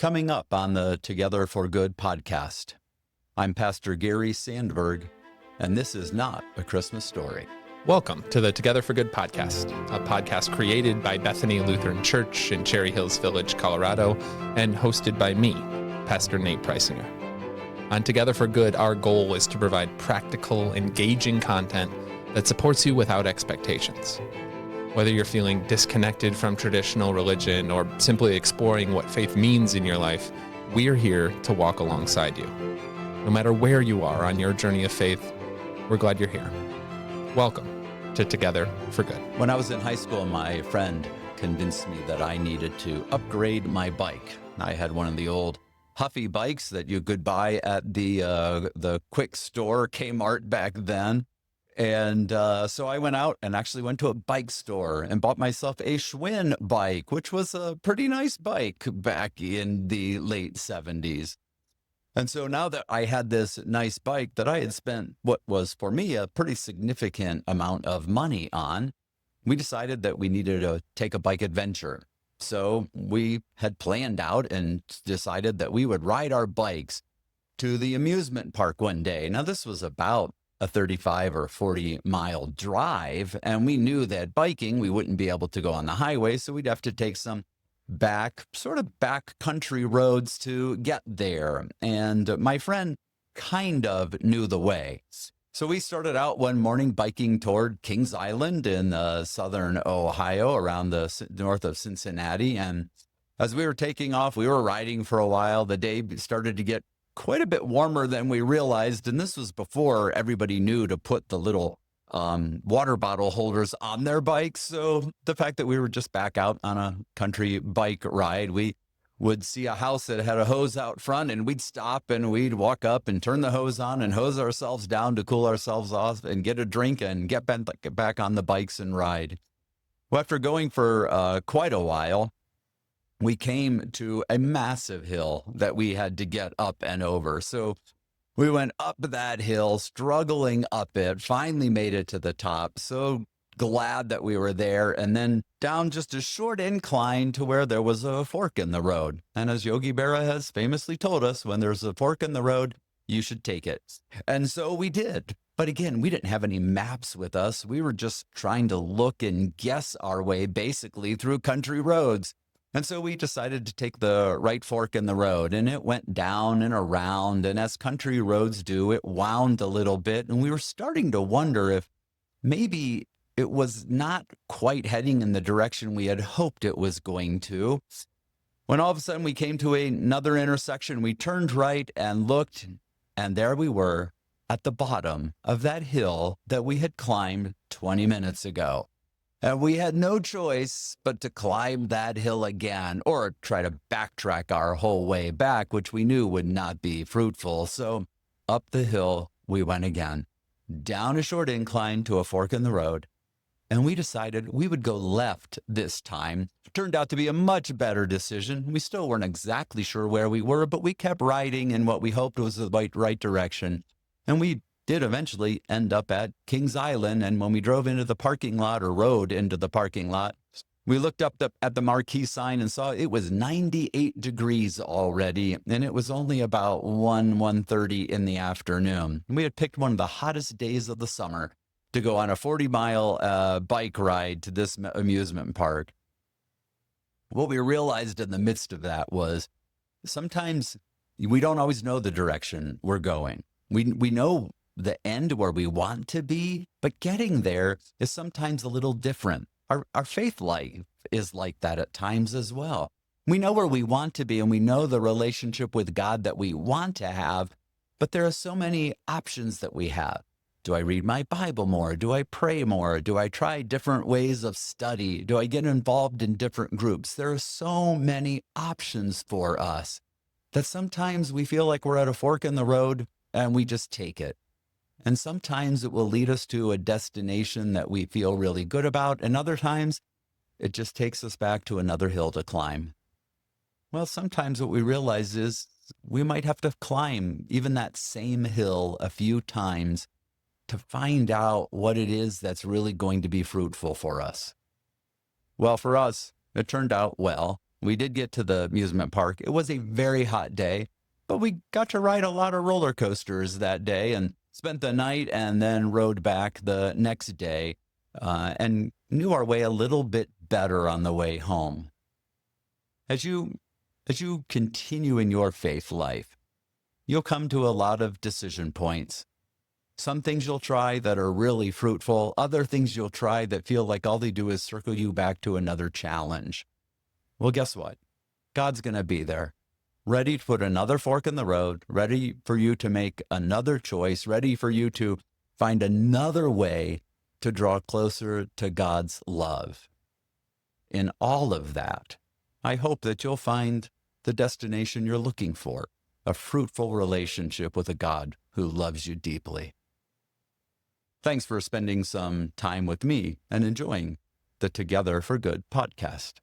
Coming up on the Together for Good podcast, I'm Pastor Gary Sandberg, and this is not a Christmas story. Welcome to the Together for Good podcast, a podcast created by Bethany Lutheran Church in Cherry Hills Village, Colorado, and hosted by me, Pastor Nate Preisinger. On Together for Good, our goal is to provide practical, engaging content that supports you without expectations. Whether you're feeling disconnected from traditional religion or simply exploring what faith means in your life, we're here to walk alongside you. No matter where you are on your journey of faith, we're glad you're here. Welcome to Together for Good. When I was in high school, my friend convinced me that I needed to upgrade my bike. I had one of the old Huffy bikes that you could buy at the quick store, Kmart back then. And so I went out and actually went to a bike store and bought myself a Schwinn bike, which was a pretty nice bike back in the late 70s. And so now that I had this nice bike that I had spent what was for me a pretty significant amount of money on, we decided that we needed to take a bike adventure. So we had planned out and decided that we would ride our bikes to the amusement park one day. Now, this was about a 35 or 40 mile drive, and we knew that biking, we wouldn't be able to go on the highway, so we'd have to take some back country roads to get there. And my friend kind of knew the way. So we started out one morning biking toward Kings Island in southern Ohio, around the north of Cincinnati. And as we were taking off, we were riding for a while. The day started to get quite a bit warmer than we realized. And this was before everybody knew to put the little water bottle holders on their bikes. So the fact that we were just back out on a country bike ride, we would see a house that had a hose out front, and we'd stop and we'd walk up and turn the hose on and hose ourselves down to cool ourselves off and get a drink and get back on the bikes and ride. Well, after going for quite a while, we came to a massive hill that we had to get up and over. So we went up that hill, struggling up it, finally made it to the top. So glad that we were there, and then down just a short incline to where there was a fork in the road. And as Yogi Berra has famously told us, when there's a fork in the road, you should take it. And so we did. But again, we didn't have any maps with us. We were just trying to look and guess our way basically through country roads. And so we decided to take the right fork in the road, and it went down and around. And as country roads do, it wound a little bit. And we were starting to wonder if maybe it was not quite heading in the direction we had hoped it was going to. When all of a sudden we came to another intersection, we turned right and looked, and there we were at the bottom of that hill that we had climbed 20 minutes ago. And we had no choice but to climb that hill again, or try to backtrack our whole way back, which we knew would not be fruitful. So up the hill we went again, down a short incline to a fork in the road. And we decided we would go left this time. It turned out to be a much better decision. We still weren't exactly sure where we were, but we kept riding in what we hoped was the right direction. And we did eventually end up at Kings Island. And when we drove into the parking lot, or rode into the parking lot, we looked up at the marquee sign and saw it was 98 degrees already. And it was only about 1:30 in the afternoon. We had picked one of the hottest days of the summer to go on a 40-mile bike ride to this amusement park. What we realized in the midst of that was sometimes we don't always know the direction we're going. We know the end where we want to be, but getting there is sometimes a little different. Our faith life is like that at times as well. We know where we want to be, and we know the relationship with God that we want to have, but there are so many options that we have. Do I read my Bible more? Do I pray more? Do I try different ways of study? Do I get involved in different groups? There are so many options for us that sometimes we feel like we're at a fork in the road and we just take it. And sometimes it will lead us to a destination that we feel really good about. And other times it just takes us back to another hill to climb. Well, sometimes what we realize is we might have to climb even that same hill a few times to find out what it is that's really going to be fruitful for us. Well, for us, it turned out well. We did get to the amusement park. It was a very hot day, but we got to ride a lot of roller coasters that day and spent the night and then rode back the next day and knew our way a little bit better on the way home. As you continue in your faith life, you'll come to a lot of decision points. Some things you'll try that are really fruitful. Other things you'll try that feel like all they do is circle you back to another challenge. Well, guess what? God's going to be there, ready to put another fork in the road, ready for you to make another choice, ready for you to find another way to draw closer to God's love. In all of that, I hope that you'll find the destination you're looking for, a fruitful relationship with a God who loves you deeply. Thanks for spending some time with me and enjoying the Together for Good podcast.